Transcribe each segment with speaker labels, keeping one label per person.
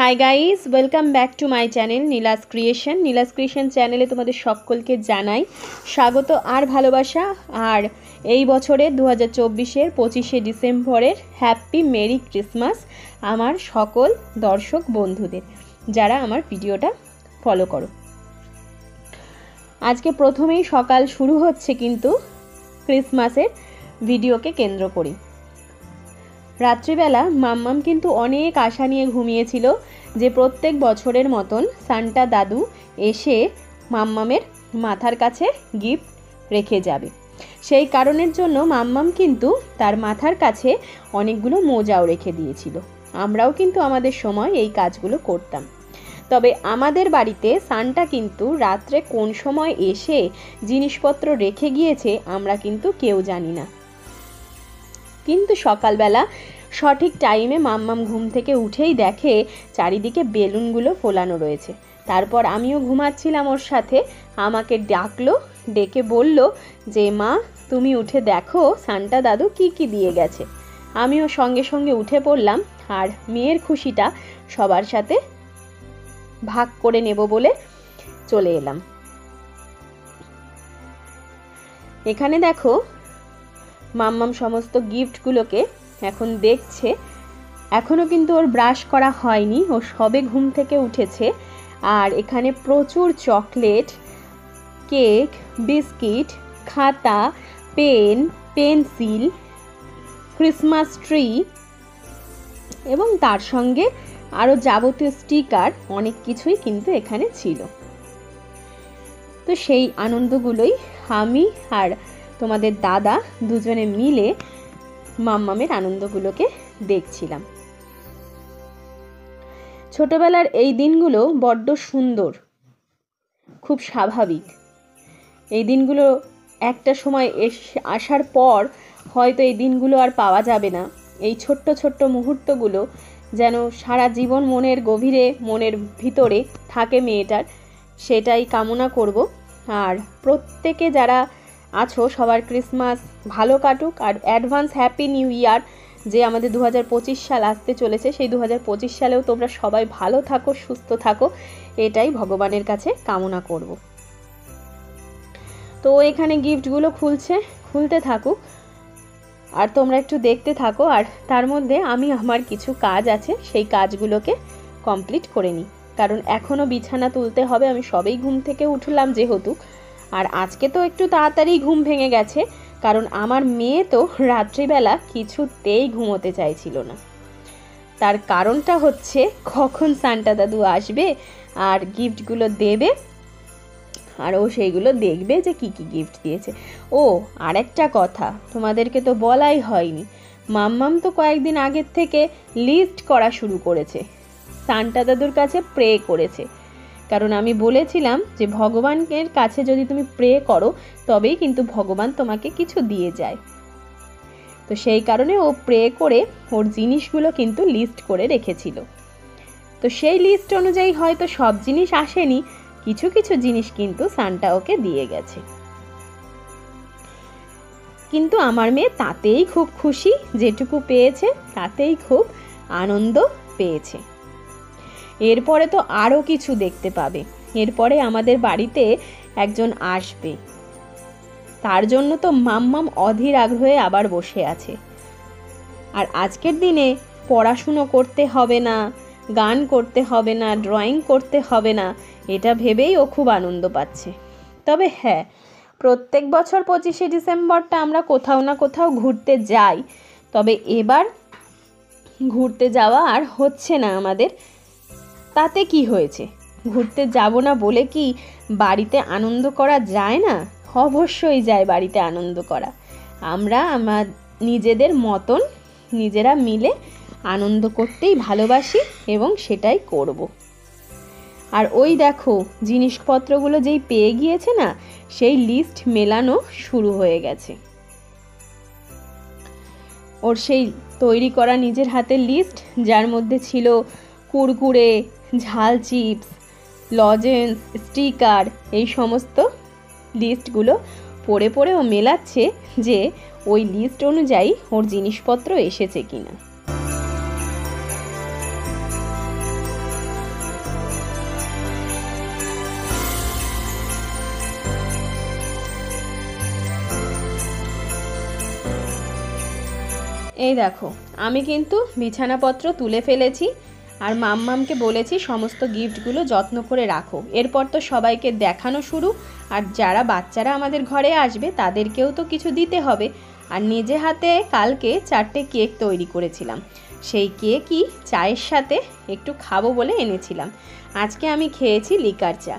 Speaker 1: Hi guys, welcome back to my channel Neela's creation চ্যানেলে তোমাদের সকলকে জানাই স্বাগত আর ভালোবাসা। আর এই বছরের 2024-এর 25শে ডিসেম্বরের হ্যাপি মেরি ক্রিসমাস আমার সকল দর্শক বন্ধুদের, যারা আমার ভিডিওটা ফলো করো। আজকে প্রথমেই সকাল শুরু হচ্ছে কিন্তু ক্রিসমাসের ভিডিওকে কেন্দ্র করি। রাত্রিবেলা মাম্মাম কিন্তু অনেক আশা নিয়ে ঘুমিয়েছিল যে প্রত্যেক বছরের মতন সান্টা দাদু এসে মাম্মামের মাথার কাছে গিফট রেখে যাবে। সেই কারণের জন্য মাম্মাম কিন্তু তার মাথার কাছে অনেকগুলো মোজাও রেখে দিয়েছিল। আমরাও কিন্তু আমাদের সময় এই কাজগুলো করতাম। তবে আমাদের বাড়িতে সান্টা কিন্তু রাত্রে কোন সময় এসে জিনিসপত্র রেখে গিয়েছে আমরা কিন্তু কেউ জানি না। কিন্তু সকালবেলা সঠিক টাইমে মাম্মাম ঘুম থেকে উঠেই দেখে চারিদিকে বেলুনগুলো ফোলানো রয়েছে। তারপর আমিও ঘুমাচ্ছিলাম ওর সাথে, আমাকে ডাকলো, ডেকে বলল যে মা তুমি উঠে দেখো সান্টা দাদু কি দিয়ে গেছে। আমিও সঙ্গে সঙ্গে উঠে পড়লাম আর মেয়ের খুশিটা সবার সাথে ভাগ করে নেব বলে চলে এলাম। এখানে দেখো মাম্মাম সমস্ত গিফটগুলোকে এখন দেখছে। এখনও কিন্তু ওর ব্রাশ করা হয়নি, ও সবে ঘুম থেকে উঠেছে। আর এখানে প্রচুর চকলেট, কেক, বিস্কিট, খাতা, পেন, পেন্সিল, ক্রিসমাস ট্রি এবং তার সঙ্গে আরও যাবতীয় স্টিকার অনেক কিছুই কিন্তু এখানে ছিল। তো সেই আনন্দগুলোই আমি আর তোমাদের দাদা দুজনে মিলে মাম্মামের আনন্দগুলোকে দেখছিলাম। ছোটবেলার এই দিনগুলো বড্ড সুন্দর, খুব স্বাভাবিক। এই দিনগুলো একটা সময় আসার পর হয়তো এই দিনগুলো আর পাওয়া যাবে না। এই ছোট্ট ছোট্ট মুহূর্তগুলো যেন সারা জীবন মনের গভীরে, মনের ভিতরে থাকে মেয়েটার, সেটাই কামনা করব। আর প্রত্যেকে যারা আছো সবার ক্রিসমাস ভালো কাটুক। আর অ্যাডভান্স হ্যাপি নিউ ইয়ার, যে আমাদের 2025 সাল আসতে চলেছে, সেই 2025 সালেও তোমরা সবাই ভালো থাকো, সুস্থ থাকো, এটাই ভগবানের কাছে কামনা করব। তো এখানে গিফটগুলো খুলতে থাকুক আর তোমরা একটু দেখতে থাকো। আর তার মধ্যে আমি আমার কিছু কাজ আছে, সেই কাজগুলোকে কমপ্লিট করে নিই, কারণ এখনও বিছানা তুলতে হবে। আমি সবেই ঘুম থেকে উঠলাম যেহেতু, আর আজকে তো একটু তাড়াতাড়ি ঘুম ভেঙে গেছে, কারণ আমার মেয়ে তো রাত্রিবেলা কিছুতেই ঘুমোতে চাইছিল না। তার কারণটা হচ্ছে কখন সান্টা দাদু আসবে আর গিফটগুলো দেবে, আর ও সেইগুলো দেখবে যে কি গিফট দিয়েছে। ও আর একটা কথা তোমাদেরকে তো বলাই হয়নি, মাম্মাম তো কয়েকদিন আগের থেকে লিস্ট করা শুরু করেছে, সান্টা দাদুর কাছে প্রে করেছে। কারণ আমি বলেছিলাম যে ভগবানের কাছে যদি তুমি প্রে করো তবেই কিন্তু ভগবান তোমাকে কিছু দিয়ে যায়। তো সেই কারণে ও প্রে করে ওর জিনিসগুলো কিন্তু লিস্ট করে রেখেছিল। তো সেই লিস্ট অনুযায়ী হয়তো সব জিনিস আসেনি, কিছু কিছু জিনিস কিন্তু সান্টা ওকে দিয়ে গেছে। কিন্তু আমার মেয়ে তাতেই খুব খুশি, যেটুকু পেয়েছে তাতেই খুব আনন্দ পেয়েছে। এরপরে তো আরও কিছু দেখতে পাবে। এরপরে আমাদের বাড়িতে একজন আসবে, তার জন্য তো মাম্মাম অধীর আগ্রহে আবার বসে আছে। আর আজকের দিনে পড়াশুনো করতে হবে না, গান করতে হবে না, ড্রয়িং করতে হবে না, এটা ভেবেই ও খুব আনন্দ পাচ্ছে। তবে হ্যাঁ, প্রত্যেক বছর 25শে ডিসেম্বরটা আমরা কোথাও না কোথাও ঘুরতে যাই, তবে এবার ঘুরতে যাওয়া আর হচ্ছে না আমাদের। তাতে কি হয়েছে, ঘুরতে যাব না বলে কি বাড়িতে আনন্দ করা যায় না? অবশ্যই যায় বাড়িতে আনন্দ করা। আমরা আমার নিজেদের মতন নিজেরা মিলে আনন্দ করতেই ভালোবাসি এবং সেটাই করব। আর ওই দেখো জিনিসপত্রগুলো যেই পেয়ে গিয়েছে না, সেই লিস্ট মেলানো শুরু হয়ে গেছে। ওর সেই তৈরি করা নিজের হাতের লিস্ট, যার মধ্যে ছিল কুরকুরে, ঝাল চিপস, লজেন্স, স্টিকার, এই সমস্ত লিস্টগুলো পড়ে পড়ে ও মেলাচ্ছে যে ওই লিস্ট অনুযায়ী ওর জিনিসপত্র এসেছে কিনা। এই দেখো, আমি কিন্তু বিছানাপত্র তুলে ফেলেছি আর মাম্মামকে বলেছি সমস্ত গিফটগুলো যত্ন করে রাখো। এরপর তো সবাইকে দেখানো শুরু, আর যারা বাচ্চারা আমাদের ঘরে আসবে তাদেরকেও তো কিছু দিতে হবে। আর নিজে হাতে কালকে 4টে কেক তৈরি করেছিলাম, সেই কেকই চায়ের সাথে একটু খাবো বলে এনেছিলাম। আজকে আমি খেয়েছি লিকার চা।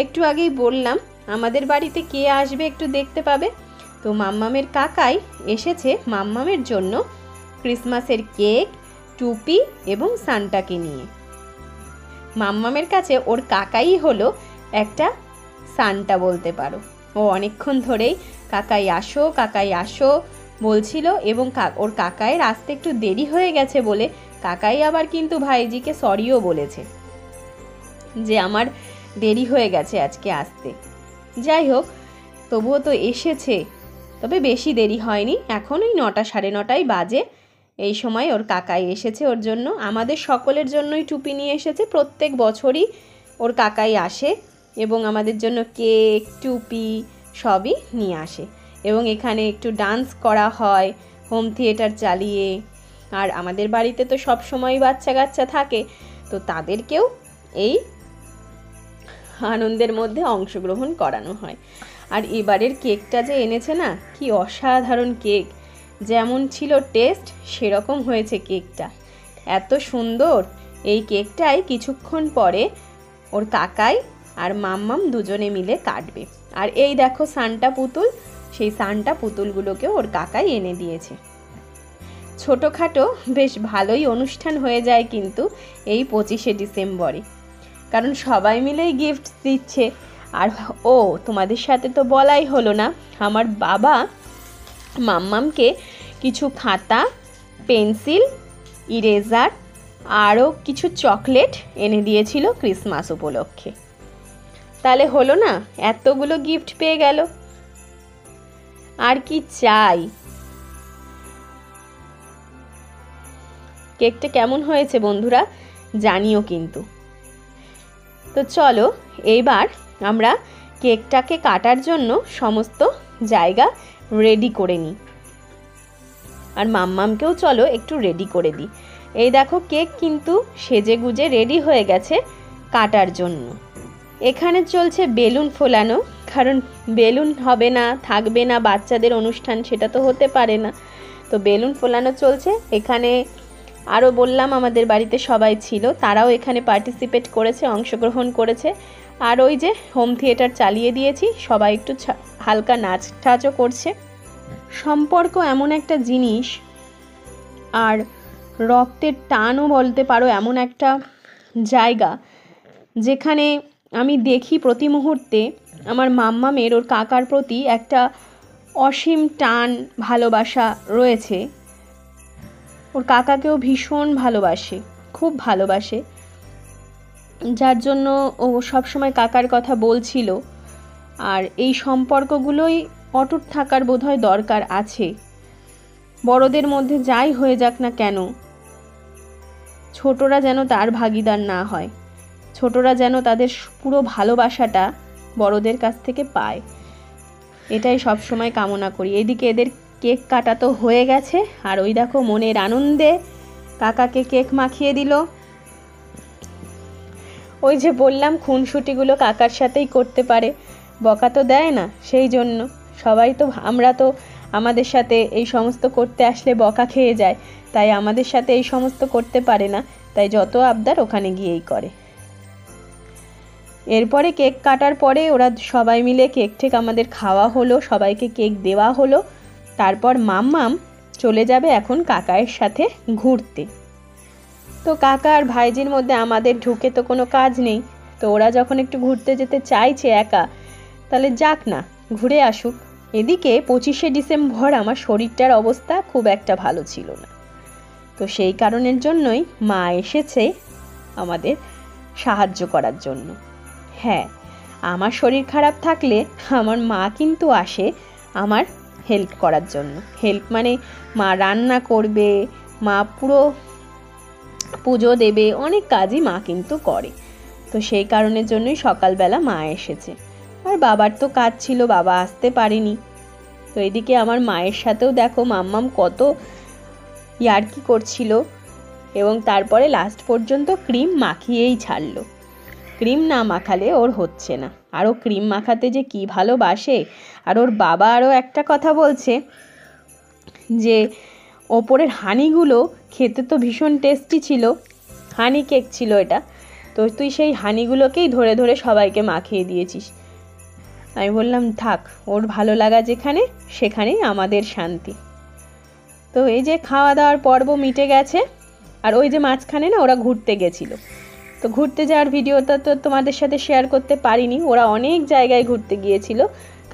Speaker 1: একটু আগেই বললাম আমাদের বাড়িতে কে আসবে একটু দেখতে পাবে। তো মাম্মামের কাকাই এসেছে মাম্মামের জন্য ক্রিসমাসের কেক, টুপি এবং সান্টাকে নিয়ে। মাম্মামের কাছে ওর কাকাই হলো একটা সান্টা বলতে পারো। ও অনেকক্ষণ ধরেই কাকাই আসো কাকাই আসো বলছিল, এবং ওর কাকাইয়ের আসতে একটু দেরি হয়ে গেছে বলে কাকাই আবার কিন্তু ভাইজিকে সরিও বলেছে যে আমার দেরি হয়ে গেছে আজকে আসতে। যাই হোক, তবুও তো এসেছে, তবে বেশি দেরি হয়নি, এখন ওই 9টা সাড়ে 9টাই বাজে। এই সময় ওর কাকাই এসেছে ওর জন্য, আমাদের সকলের জন্যই টুপি নিয়ে এসেছে। প্রত্যেক বছরই ওর কাকাই আসে এবং আমাদের জন্য কেক, টুপি সবই নিয়ে আসে, এবং এখানে একটু ডান্স করা হয় হোম থিয়েটার চালিয়ে। আর আমাদের বাড়িতে তো সব সময় বাচ্চা কাচ্চা থাকে, তো তাদেরকেও এই আনন্দের মধ্যে অংশগ্রহণ করানো হয়। আর এবারের কেকটা যে এনেছে না, কি অসাধারণ কেক! যেমন ছিল টেস্ট সেরকম হয়েছে কেকটা, এত সুন্দর। এই কেকটাই কিছুক্ষণ পরে ওর কাকাই আর মাম্মাম দুজনে মিলে কাটবে। আর এই দেখো সান্টা পুতুল, সেই সান্টা পুতুলগুলোকেও ওর কাকাই এনে দিয়েছে। ছোটোখাটো বেশ ভালোই অনুষ্ঠান হয়ে যায় কিন্তু এই 25শে ডিসেম্বরে, কারণ সবাই মিলেই গিফট দিচ্ছে। আর ও তোমাদের সাথে তো বলাই হলো না, আমার বাবা মাম্মামকে কিছু খাতা, পেন্সিল, ইরেজার আরও কিছু চকলেট এনে দিয়েছিল ক্রিসমাস উপলক্ষে। তাহলে হলো না, এতগুলো গিফট পেয়ে গেল, আর কি চাই। কেকটা কেমন হয়েছে বন্ধুরা জানিও কিন্তু। তো চলো এইবার আমরা কেকটাকে কাটার জন্য সমস্ত জায়গা রেডি করে নিই, আর মাম্মামকেও চলো একটু রেডি করে দিই। এই দেখো কেক কিন্তু সেজে গুজে রেডি হয়ে গেছে কাটার জন্য। এখানে চলছে বেলুন ফোলানো, কারণ বেলুন হবে না, থাকবে না, বাচ্চাদের অনুষ্ঠান, সেটা তো হতে পারে না। তো বেলুন ফোলানো চলছে এখানে। আরও বললাম আমাদের বাড়িতে সবাই ছিল, তারাও এখানে পার্টিসিপেট করেছে, অংশগ্রহণ করেছে। আর ওই যে হোম থিয়েটার চালিয়ে দিয়েছি, সবাই একটু হালকা নাচ টাচও করছে। সম্পর্ক এমন একটা জিনিস, আর রক্তের টানও বলতে পারো এমন একটা জায়গা, যেখানে আমি দেখি প্রতি মুহূর্তে আমার মাম্মামের ওর কাকার প্রতি একটা অসীম টান, ভালোবাসা রয়েছে। ওর কাকাকেও ভীষণ ভালোবাসে, খুব ভালোবাসে, যার জন্য ও সবসময় কাকার কথা বলছিল। আর এই সম্পর্কগুলোই অটুট থাকার বোধহয় দরকার আছে। বড়দের মধ্যে যাই হয়ে যাক না কেন, ছোটরা যেন তার ভাগিদার না হয়, ছোটরা যেন তাদের পুরো ভালোবাসাটা বড়দের কাছ থেকে পায়, এটাই সব সময় কামনা করি। এদিকে এদের কেক কাটা তো হয়ে গেছে, আর ওই দেখো মনের আনন্দে কাকাকে কেক মাখিয়ে দিল। ওই যে বললাম খুনসুটিগুলো কাকার সাথেই করতে পারে, বকা তো দেয় না, সেই জন্য সবাই তো, আমরা তো আমাদের সাথে এই সমস্ত করতে আসলে বকা খেয়ে যায়, তাই আমাদের সাথে এই সমস্ত করতে পারে না, তাই যত আবদার ওখানে গিয়েই করে। এরপরে কেক কাটার পরে ওরা সবাই মিলে কেক ঠেক আমাদের খাওয়া হলো, সবাইকে কেক দেওয়া হলো। তারপর মাম্মাম চলে যাবে এখন কাকায়ের সাথে ঘুরতে। তো কাকা আর ভাইজির মধ্যে আমাদের ঢুকে তো কোনো কাজ নেই, তো ওরা যখন একটু ঘুরতে যেতে চাইছে একা, তাহলে যাক না, ঘুরে আসুক। এদিকে 25শে ডিসেম্বর আমার শরীরটার অবস্থা খুব একটা ভালো ছিল না, তো সেই কারণের জন্যই মা এসেছে আমাদের সাহায্য করার জন্য। হ্যাঁ, আমার শরীর খারাপ থাকলে আমার মা কিন্তু আসে আমার হেল্প করার জন্য। হেল্প মানে মা রান্না করবে, মা পুরো পুজো দেবে, অনেক কাজই মা কিন্তু করে। তো সেই কারণের জন্যই সকালবেলা মা এসেছে। আর বাবার তো কাজ ছিল, বাবা আসতে পারেনি। তো এদিকে আমার মায়ের সাথেও দেখো মাম্মাম কত ইয়ার্কি করছিল এবং তারপরে লাস্ট পর্যন্ত ক্রিম মাখিয়েই ছাড়লো। ক্রিম না মাখালে ওর হচ্ছে না, আর ও ক্রিম মাখাতে যে কী ভালোবাসে। আর ওর বাবা আরও একটা কথা বলছে যে ওপরের হানিগুলো খেতে তো ভীষণ টেস্টি ছিল, হানি কেক ছিল এটা, তো তুই সেই হানিগুলোকেই ধরে ধরে সবাইকে মাখিয়ে দিয়েছিস। আমি বললাম থাক, ওর ভালো লাগা যেখানে সেখানেই আমাদের শান্তি। তো এই যে খাওয়া দাওয়ার পর্ব মিটে গেছে। আর ওই যে মাঝখানে না ওরা ঘুরতে গেছিলো, তো ঘুরতে যাওয়ার ভিডিওটা তো তোমাদের সাথে শেয়ার করতে পারিনি। ওরা অনেক জায়গায় ঘুরতে গিয়েছিল,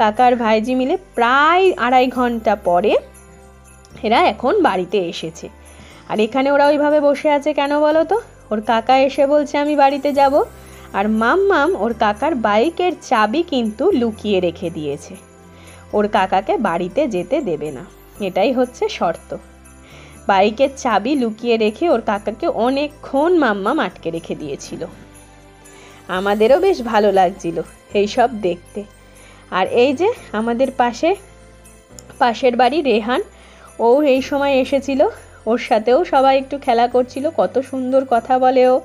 Speaker 1: কাকার ভাইজি মিলে প্রায় 2.5 ঘন্টা পরে এরা এখন বাড়িতে এসেছে। আর এখানে ওরা ওইভাবে বসে আছে কেন বলো তো? ওর কাকা এসে বলছে আমি বাড়িতে যাব, আর মাম্মাম ওর কাকার বাইকের চাবি কিন্তু লুকিয়ে রেখে দিয়েছে, ওর কাকাকে বাড়িতে যেতে দেবে না, এটাই হচ্ছে শর্ত। বাইকের চাবি লুকিয়ে রেখে ওর কাকাকে অনেকক্ষণ মাম্মাম আটকে রেখে দিয়েছিল। আমাদেরও বেশ ভালো লাগছিল এইসব দেখতে। আর এই যে আমাদের পাশের বাড়ি রেহান, ও এই সময় এসেছিল, ওর সাথেও সবাই একটু খেলা করছিল, কত সুন্দর কথা বলে ও,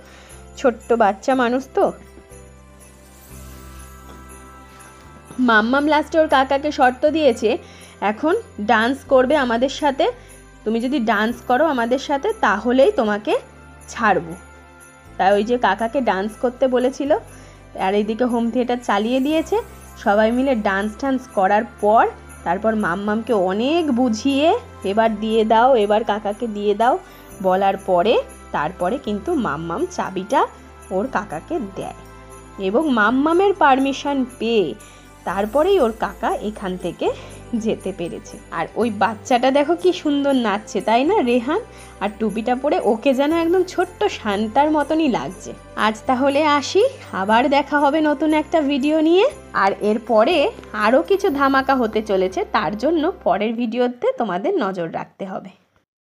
Speaker 1: ছোট্ট বাচ্চা মানুষ তো। মাম্মাম লাস্টে ওর কাকাকে শর্ত দিয়েছে এখন ডান্স করবে আমাদের সাথে, তুমি যদি ডান্স করো আমাদের সাথে তাহলেই তোমাকে ছাড়বো। তাই ওই যে কাকাকে ডান্স করতে বলেছিল, আর এইদিকে হোম থিয়েটার চালিয়ে দিয়েছে। সবাই মিলে ডান্স করার পর তারপর মাম্মামকে অনেক বুঝিয়ে এবার দিয়ে দাও, এবার কাকাকে দিয়ে দাও বলার পরে তারপরে কিন্তু মাম্মাম চাবিটা ওর কাকাকে দেয়, এবং মাম্মামের পারমিশন পেয়ে তারপরেই ওর কাকা এখান থেকে যেতে পেরেছে। আর ওই বাচ্চাটা দেখো কি সুন্দর নাচছে, তাই না রেহান? আর টুপিটা পরে ওকে যেন একদম ছোট্ট শান্তার মতনই লাগছে। আজ তাহলে আসি, আবার দেখা হবে নতুন একটা ভিডিও নিয়ে। আর এরপরে আরও কিছু ধামাকা হতে চলেছে, তার জন্য পরের ভিডিওতে তোমাদের নজর রাখতে হবে।